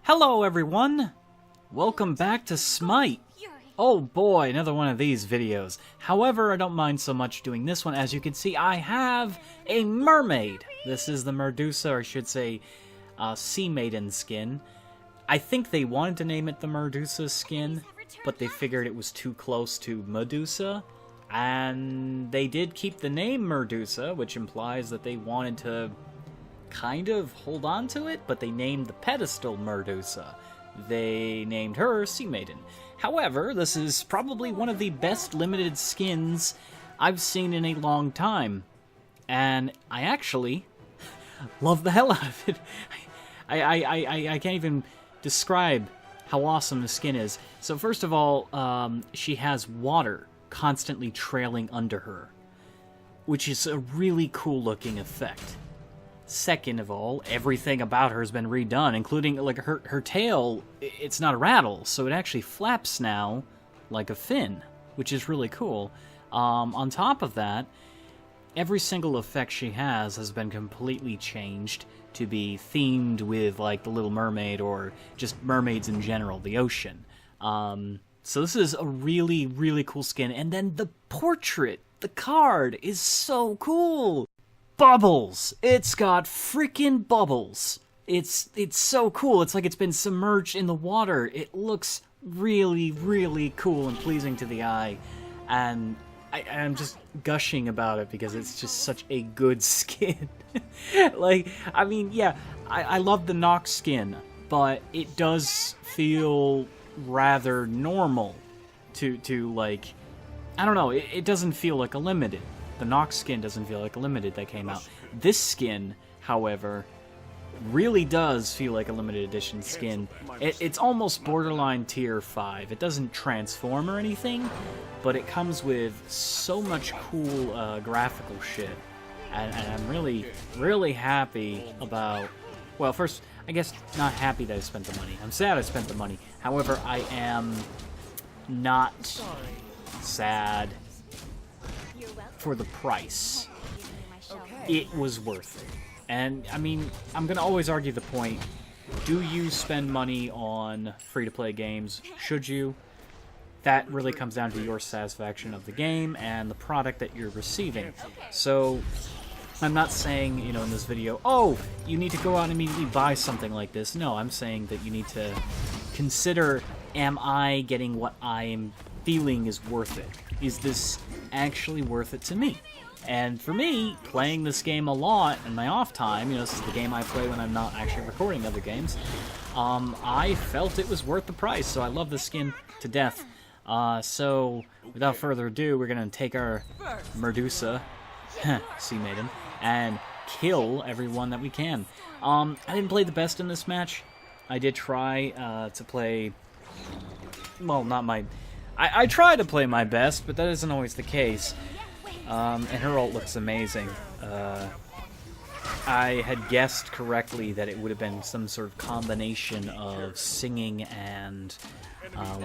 Hello everyone! Welcome back to Smite! Oh boy, another one of these videos. However, I don't mind so much doing this one. As you can see, I have a mermaid! This is the Medusa, or I should say, Sea Maiden skin. I think they wanted to name it the Medusa skin, but they figured it was too close to Medusa. And they did keep the name Medusa, which implies that they wanted to kind of hold on to it, but they named the pedestal Medusa. They named her Sea Maiden. However, this is probably one of the best limited skins I've seen in a long time. And I actually love the hell out of it. I can't even describe how awesome the skin is. So first of all, she has water constantly trailing under her, which is a really cool looking effect. Second of all, everything about her has been redone, including like her tail. It's not a rattle, so it actually flaps now like a fin, which is really cool. On top of that, every single effect she has been completely changed to be themed with like the Little Mermaid or just mermaids in general, the ocean. So this is a really, really cool skin. And then the portrait, the card, is so cool. Bubbles! It's got freaking bubbles. It's so cool. It's like it's been submerged in the water. It looks really, really cool and pleasing to the eye. And I'm just gushing about it because it's just such a good skin. Like, I mean, yeah, I love the Nox skin, but it does feel rather normal to like, I don't know, it doesn't feel like a limited. The Nox skin doesn't feel like a limited that came out. This skin, however, really does feel like a limited edition skin. It's almost borderline tier 5. It doesn't transform or anything, but it comes with so much cool graphical shit. And I'm really, really happy about... Well, first, I guess not happy that I spent the money. I'm sad I spent the money. However, I am not sad for the price. It was worth it. And, I mean, I'm going to always argue the point, do you spend money on free-to-play games? Should you? That really comes down to your satisfaction of the game and the product that you're receiving. So, I'm not saying, you know, in this video, oh, you need to go out and immediately buy something like this. No, I'm saying that you need to consider, am I getting what I am feeling is worth it? Is this actually worth it to me? And for me, playing this game a lot in my off time, you know, this is the game I play when I'm not actually recording other games, I felt it was worth the price, so I love this skin to death. So, without further ado, we're going to take our Medusa, Sea Maiden, and kill everyone that we can. I didn't play the best in this match. I did try to play... Well, not my... I try to play my best, but that isn't always the case. And her ult looks amazing. I had guessed correctly that it would have been some sort of combination of singing and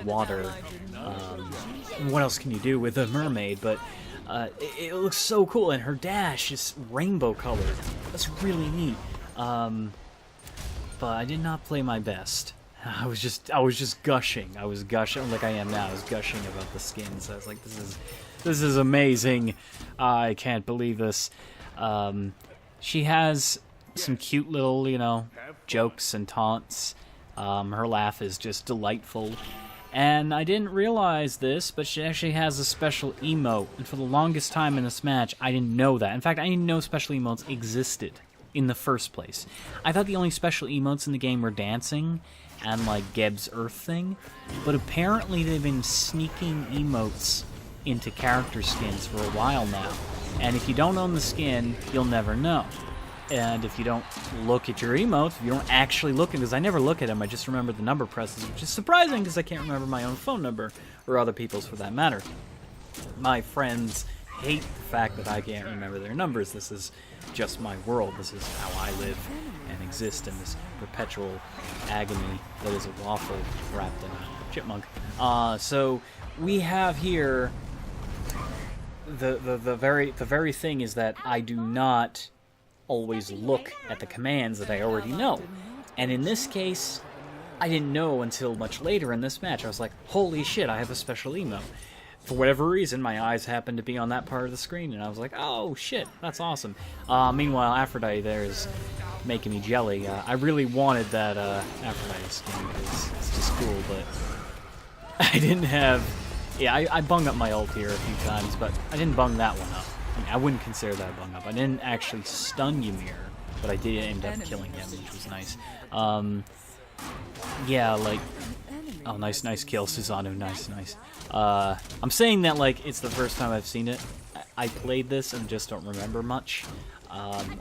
water. What else can you do with a mermaid? But it looks so cool, and her dash is rainbow colored. That's really neat. But I did not play my best. I was just gushing. I was gushing like I am now. I was gushing about the skins. I was like, this is amazing. I can't believe this. She has some cute little, you know, jokes and taunts. Her laugh is just delightful. And I didn't realize this, but she actually has a special emote. And for the longest time in this match, I didn't know that. In fact, I didn't know special emotes existed in the first place. I thought the only special emotes in the game were dancing and like Geb's Earth thing, but apparently they've been sneaking emotes into character skins for a while now. And if you don't own the skin, you'll never know. And if you don't look at your emotes, if you don't actually look at, because I never look at them, I just remember the number presses, which is surprising because I can't remember my own phone number, or other people's for that matter. My friends hate the fact that I can't remember their numbers. This is just my world. This is how I live and exist in this perpetual agony that is a waffle wrapped in a chipmunk. So we have here the very thing is that I do not always look at the commands that I already know. And in this case, I didn't know until much later in this match. I was like, holy shit, I have a special emote. For whatever reason, my eyes happened to be on that part of the screen, and I was like, oh shit, that's awesome. Meanwhile, Aphrodite there is making me jelly. I really wanted that Aphrodite skin because it's just cool, but I didn't have... Yeah, I bung up my ult here a few times, but I didn't bung that one up. I mean, I wouldn't consider that a bung up. I didn't actually stun Ymir, but I did end up killing him, which was nice. Yeah, like... Oh, nice kill, Susanoo. Nice. I'm saying that like it's the first time I've seen it. I played this and just don't remember much.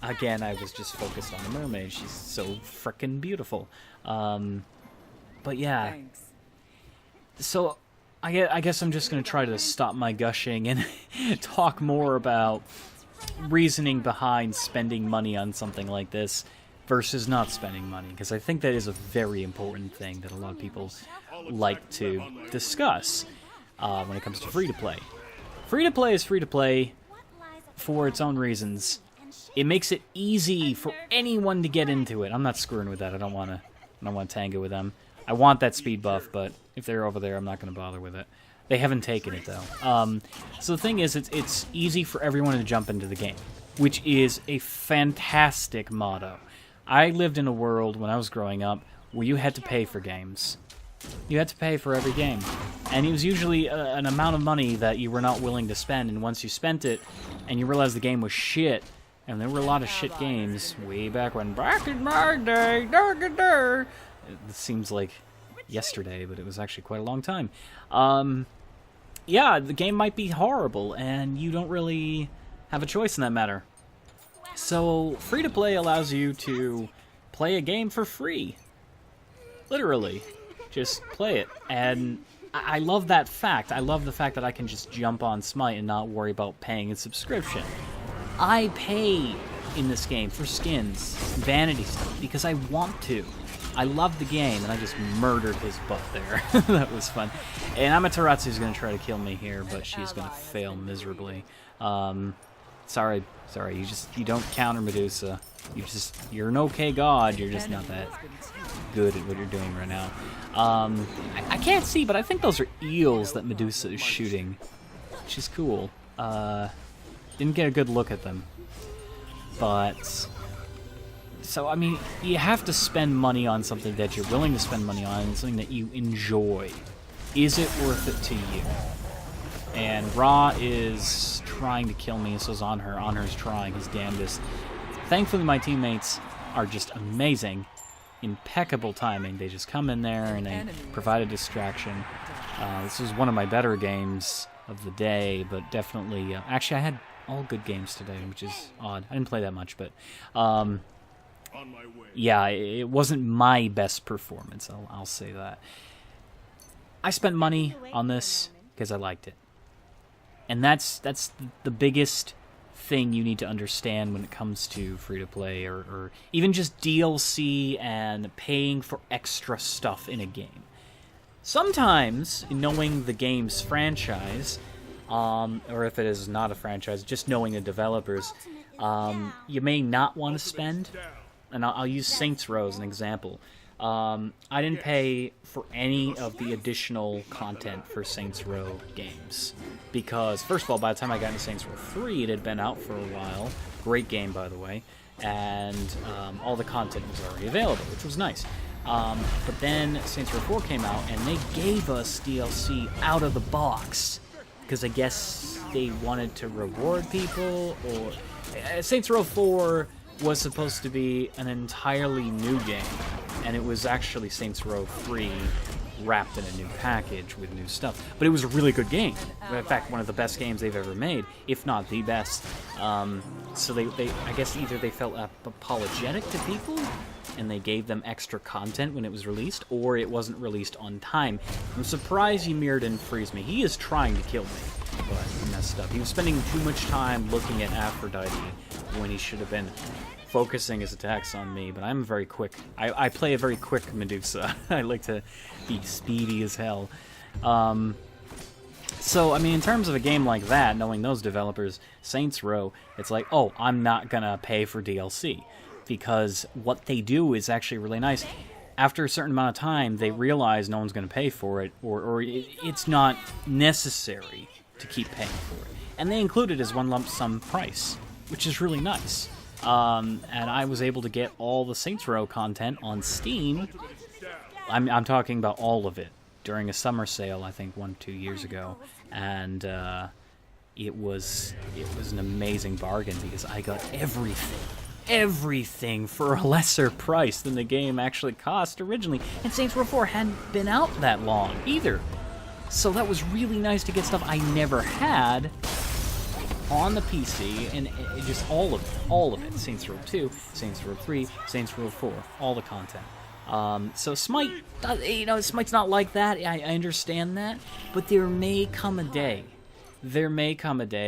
Again, I was just focused on the mermaid. She's so frickin' beautiful. But yeah. So I guess I'm just gonna try to stop my gushing and talk more about reasoning behind spending money on something like this versus not spending money, because I think that is a very important thing that a lot of people like to discuss when it comes to free-to-play. Free-to-play is free-to-play for its own reasons. It makes it easy for anyone to get into it. I'm not screwing with that. I don't want to tango with them. I want that speed buff, but if they're over there, I'm not going to bother with it. They haven't taken it, though. So the thing is, it's easy for everyone to jump into the game, which is a fantastic motto. I lived in a world when I was growing up where you had to pay for games. You had to pay for every game. And it was usually an amount of money that you were not willing to spend, and once you spent it, and you realized the game was shit, and there were a lot of shit games way back when, back in my day, it seems like yesterday, but it was actually quite a long time. Yeah, the game might be horrible, and you don't really have a choice in that matter. So, free-to-play allows you to play a game for free. Literally. Just play it. And I love that fact. I love the fact that I can just jump on Smite and not worry about paying a subscription. I pay in this game for skins, vanity stuff, because I want to. I love the game, and I just murdered his butt there. That was fun. And Amaterasu's going to try to kill me here, but she's going to fail miserably. Sorry, you don't counter Medusa. You're an okay god, you're just not that good at what you're doing right now. I can't see, but I think those are eels that Medusa is shooting, which is cool. Didn't get a good look at them. But, so, I mean, you have to spend money on something that you're willing to spend money on, and something that you enjoy. Is it worth it to you? And Ra is trying to kill me, so is Anhur. Anhur's trying his damnedest. Thankfully, my teammates are just amazing. Impeccable timing. They just come in there and they provide a distraction. This was one of my better games of the day, but definitely... actually, I had all good games today, which is odd. I didn't play that much, but... yeah, it wasn't my best performance, I'll say that. I spent money on this because I liked it. And that's the biggest thing you need to understand when it comes to free-to-play or even just DLC and paying for extra stuff in a game. Sometimes, knowing the game's franchise, or if it is not a franchise, just knowing the developers, you may not want to spend. And I'll use Saints Row as an example. I didn't pay for any of the additional content for Saints Row games. Because, first of all, by the time I got into Saints Row 3, it had been out for a while. Great game, by the way. And all the content was already available, which was nice. But then Saints Row 4 came out, and they gave us DLC out of the box. Because I guess they wanted to reward people, or... Saints Row 4... was supposed to be an entirely new game, and it was actually Saints Row 3 wrapped in a new package with new stuff. But it was a really good game. In fact, one of the best games they've ever made, if not the best. So they I guess either they felt apologetic to people, and they gave them extra content when it was released, or it wasn't released on time. I'm surprised Ymir didn't freeze me. He is trying to kill me, but he messed up. He was spending too much time looking at Aphrodite when he should have been focusing his attacks on me, but I'm very quick. I play a very quick Medusa. I like to be speedy as hell. So, I mean, in terms of a game like that, knowing those developers, Saints Row, it's like, oh, I'm not gonna pay for DLC. Because what they do is actually really nice. after a certain amount of time, they realize no one's going to pay for it, or it's not necessary to keep paying for it. And they include it as one lump sum price, which is really nice. And I was able to get all the Saints Row content on Steam. I'm talking about all of it during a summer sale, I think 1-2 years ago, and it was an amazing bargain because I got everything for a lesser price than the game actually cost originally. And Saints Row 4 hadn't been out that long either, so that was really nice to get stuff I never had on the PC, and just all of it. Saints Row 2, Saints Row 3, Saints Row 4, all the content. So Smite, Smite's not like that. I understand that, but there may come a day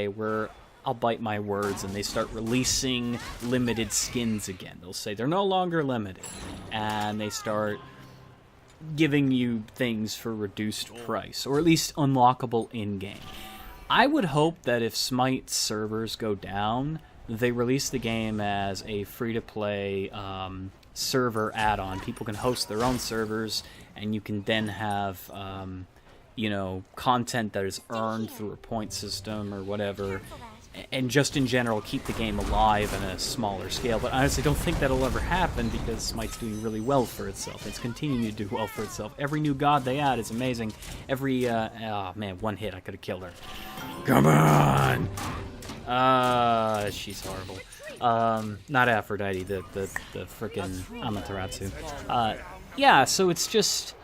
where I'll bite my words and they start releasing limited skins again. They'll say they're no longer limited, and they start giving you things for reduced price, or at least unlockable in-game. I would hope that if Smite servers go down, they release the game as a free-to-play server add-on. People can host their own servers, and you can then have, content that is earned through a point system or whatever, and just in general keep the game alive in a smaller scale. But I honestly don't think that'll ever happen because Smite's doing really well for itself. It's continuing to do well for itself. Every new god they add is amazing. Every, oh man, one hit, I could have killed her. Come on! She's horrible. Not Aphrodite, the frickin' Amaterasu. Yeah, so it's just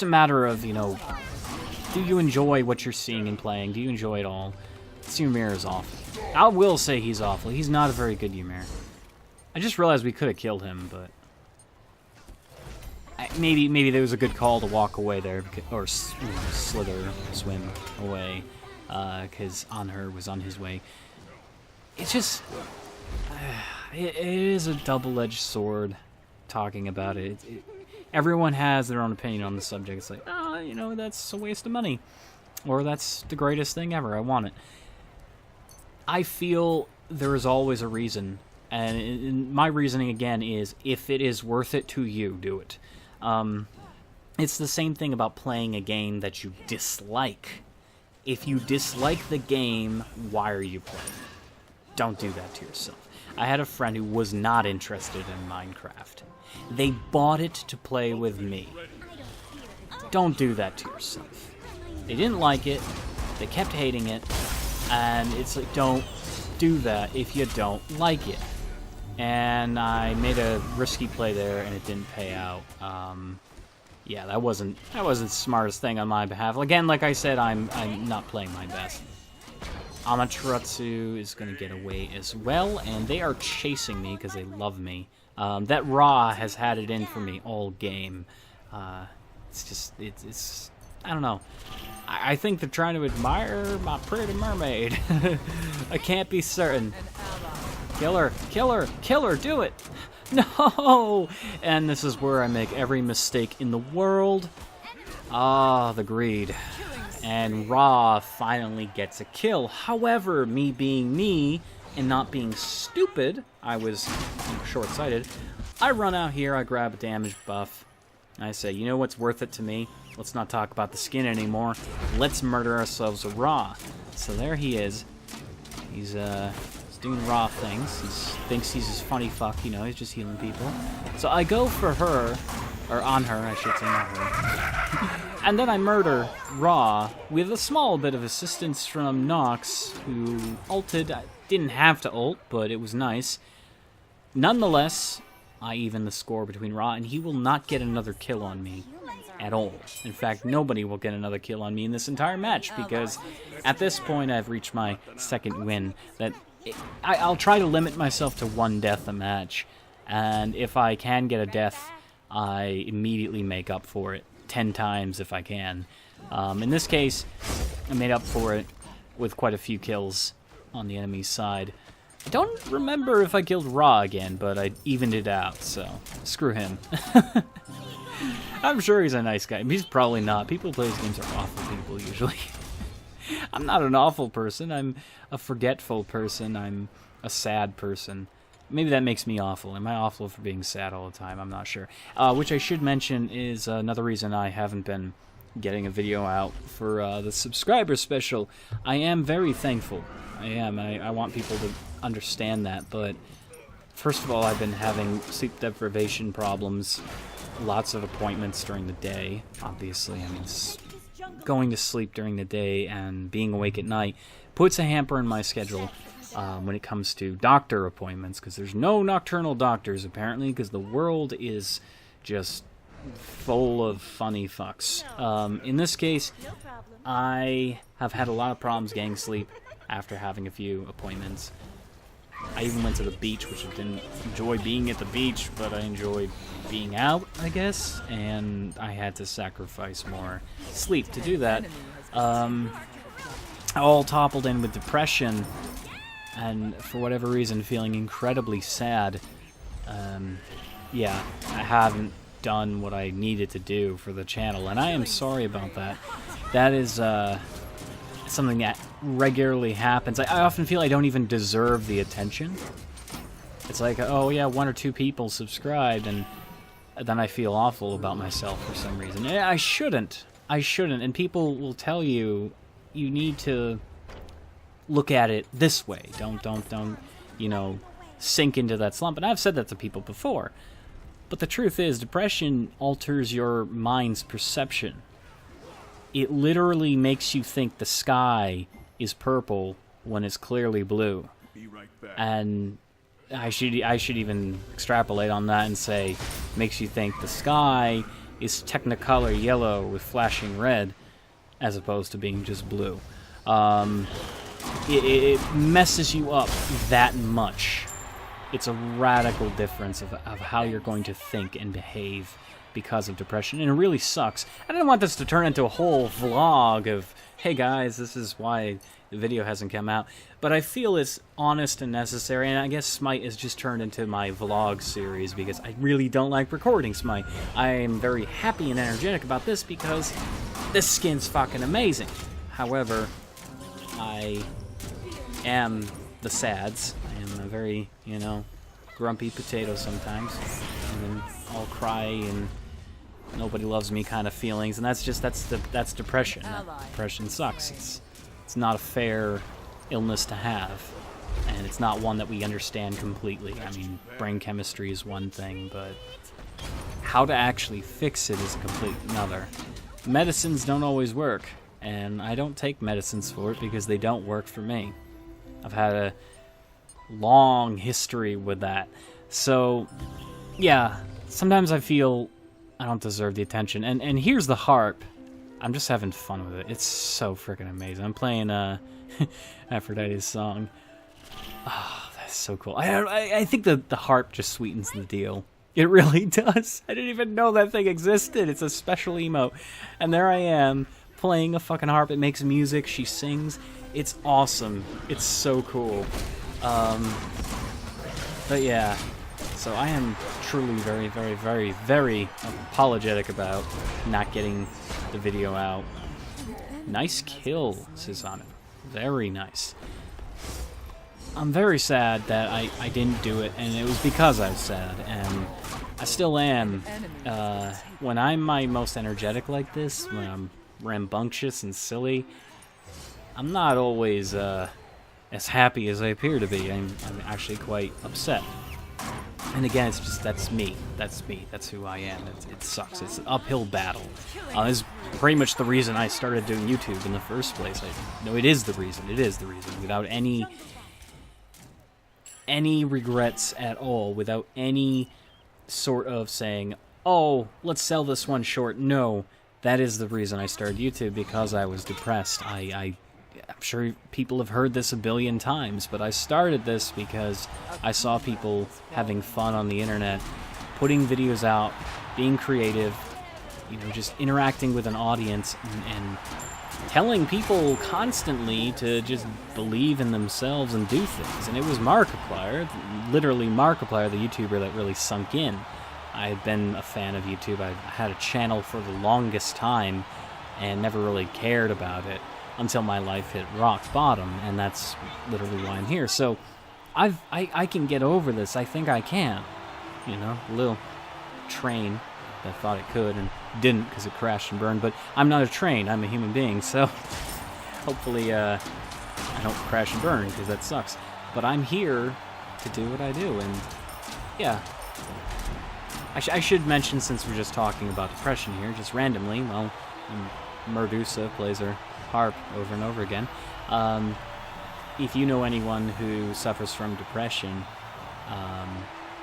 a matter of, do you enjoy what you're seeing and playing? Do you enjoy it all? Ymir is awful. I will say he's awful. He's not a very good Ymir. I just realized we could have killed him, but maybe there was a good call to walk away there, or slither, swim away, because Anhur was on his way. It's just, it is a double-edged sword. Talking about it, everyone has their own opinion on the subject. It's like, that's a waste of money, or that's the greatest thing ever. I want it. I feel there is always a reason, and my reasoning again is if it is worth it to you, do it. It's the same thing about playing a game that you dislike. If you dislike the game, why are you playing? Don't do that to yourself. I had a friend who was not interested in Minecraft. They bought it to play with me. Don't do that to yourself. They didn't like it, they kept hating it, and it's like, don't do that if you don't like it. And I made a risky play there, and it didn't pay out. Yeah, that wasn't the smartest thing on my behalf. Again, like I said, I'm not playing my best. Amaterasu is going to get away as well, and they are chasing me because they love me. That Ra has had it in for me all game. It's I don't know. I think they're trying to admire my pretty mermaid. I can't be certain. Kill her, kill her, kill her, do it! No! And this is where I make every mistake in the world. Ah, the greed. And Ra finally gets a kill. However, me being me and not being stupid, I was short-sighted. I run out here, I grab a damage buff. I say, you know what's worth it to me? Let's not talk about the skin anymore. Let's murder ourselves a Ra. So there he is. He's doing Ra things. He thinks he's a funny fuck, he's just healing people. So I go for her, or on her, I should say, not her. And then I murder Ra with a small bit of assistance from Nox, who ulted. I didn't have to ult, but it was nice. Nonetheless, I even the score between Ra, and he will not get another kill on me at all. In fact, nobody will get another kill on me in this entire match, because at this point I've reached my second win. I'll try to limit myself to one death a match, and if I can get a death, I immediately make up for it 10 times if I can. In this case, I made up for it with quite a few kills on the enemy's side. I don't remember if I killed Ra again, but I evened it out, so screw him. I'm sure he's a nice guy. He's probably not. People who play these games are awful people, usually. I'm not an awful person. I'm a forgetful person. I'm a sad person. Maybe that makes me awful. Am I awful for being sad all the time? I'm not sure. Which I should mention is another reason I haven't been getting a video out for the subscriber special. I am very thankful. I am. I want people to understand that. But first of all, I've been having sleep deprivation problems. Lots of appointments during the day, obviously. I mean, going to sleep during the day and being awake at night puts a hamper in my schedule when it comes to doctor appointments, because there's no nocturnal doctors, apparently, because the world is just full of funny fucks. In this case, I have had a lot of problems getting sleep after having a few appointments. I even went to the beach, which I didn't enjoy being at the beach, but I enjoyed being out, I guess, and I had to sacrifice more sleep to do that. All toppled in with depression, and for whatever reason feeling incredibly sad. Yeah, I haven't done what I needed to do for the channel, and I am sorry about that. That is something that regularly happens. I often feel I don't even deserve the attention. It's like, oh yeah, 1 or 2 people subscribed, and then I feel awful about myself for some reason. I shouldn't, and people will tell you, you need to look at it this way. Don't, you know, sink into that slump. And I've said that to people before. But the truth is, depression alters your mind's perception. It literally makes you think the sky is purple when it's clearly blue. Be right back. And I should even extrapolate on that and say, makes you think the sky is Technicolor yellow with flashing red, as opposed to being just blue. It messes you up that much. It's a radical difference of how you're going to think and behave because of depression, and it really sucks. I didn't want this to turn into a whole vlog of, hey guys, this is why the video hasn't come out, but I feel it's honest and necessary, and I guess Smite has just turned into my vlog series because I really don't like recording Smite. I am very happy and energetic about this because this skin's fucking amazing. However, I am the sads. I am a very, you know, grumpy potato sometimes, and then I'll cry and nobody loves me kind of feelings, and that's depression. Depression sucks. It's not a fair illness to have, and it's not one that we understand completely. I mean, brain chemistry is one thing, but how to actually fix it is a complete another. Medicines don't always work, and I don't take medicines for it because they don't work for me. I've had a long history with that. So, yeah, sometimes I feel I don't deserve the attention. And here's the harp. I'm just having fun with it. It's so freaking amazing. I'm playing Aphrodite's song. Oh, that's so cool. I think the harp just sweetens the deal. It really does. I didn't even know that thing existed. It's a special emote. And there I am, playing a fucking harp. It makes music. She sings. It's awesome. It's so cool. But yeah. So I am truly very, very, very, very apologetic about not getting the video out. Nice kill, Susanna. Very nice. I'm very sad that I didn't do it, and it was because I was sad, and I still am. When I'm my most energetic like this, when I'm rambunctious and silly, I'm not always as happy as I appear to be. I'm actually quite upset. And again, it's just, that's me. That's me. That's who I am. It sucks. It's an uphill battle. This is pretty much the reason I started doing YouTube in the first place. No, it is the reason. It is the reason. Without any regrets at all. Without any sort of saying, oh, let's sell this one short. No, that is the reason I started YouTube, because I was depressed. I'm sure people have heard this a billion times, but I started this because I saw people having fun on the internet, putting videos out, being creative, you know, just interacting with an audience, and telling people constantly to just believe in themselves and do things. And it was Markiplier, literally Markiplier, the YouTuber, that really sunk in. I had been a fan of YouTube. I had a channel for the longest time and never really cared about it until my life hit rock bottom, and that's literally why I'm here. So I can get over this. I think I can. You know, a little train that thought it could and didn't because it crashed and burned. But I'm not a train. I'm a human being. So hopefully I don't crash and burn because that sucks. But I'm here to do what I do. And yeah. I should mention, since we're just talking about depression here, just randomly, well, Medusa plays her harp over and over again. If you know anyone who suffers from depression,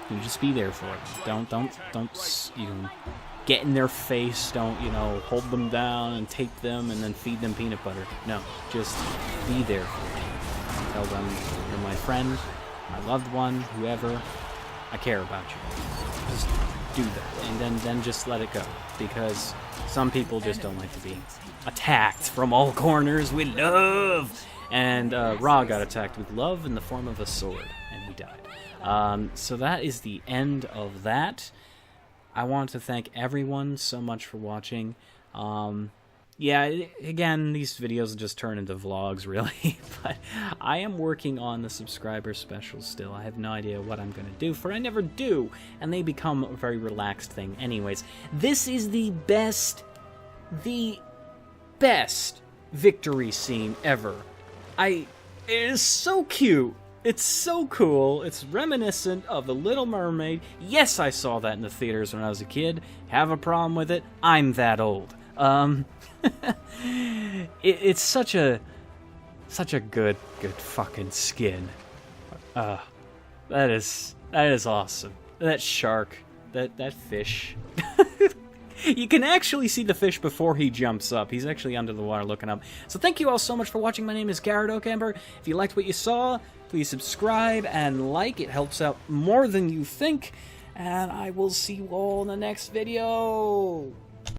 you just be there for them. Don't you know, get in their face. Don't, you know, hold them down and tape them and then feed them peanut butter. No, just be there for them. Tell them you're my friend, my loved one, whoever. I care about you. Just do that, and then just let it go, because some people just don't like to be attacked from all corners with love. And Ra got attacked with love in the form of a sword, and he died. So that is the end of that. I want to thank everyone so much for watching. Yeah, again, these videos just turn into vlogs, really. But I am working on the subscriber specials still. I have no idea what I'm going to do, for I never do. And they become a very relaxed thing anyways. This is the best victory scene ever. It is so cute. It's so cool. It's reminiscent of The Little Mermaid. Yes, I saw that in the theaters when I was a kid. Have a problem with it? I'm that old. It's such a good fucking skin. That is awesome. That shark, that fish. You can actually see the fish before he jumps up. He's actually under the water looking up. So thank you all so much for watching. My name is Garrett Oakamber. If you liked what you saw, please subscribe and like. It helps out more than you think. And I will see you all in the next video.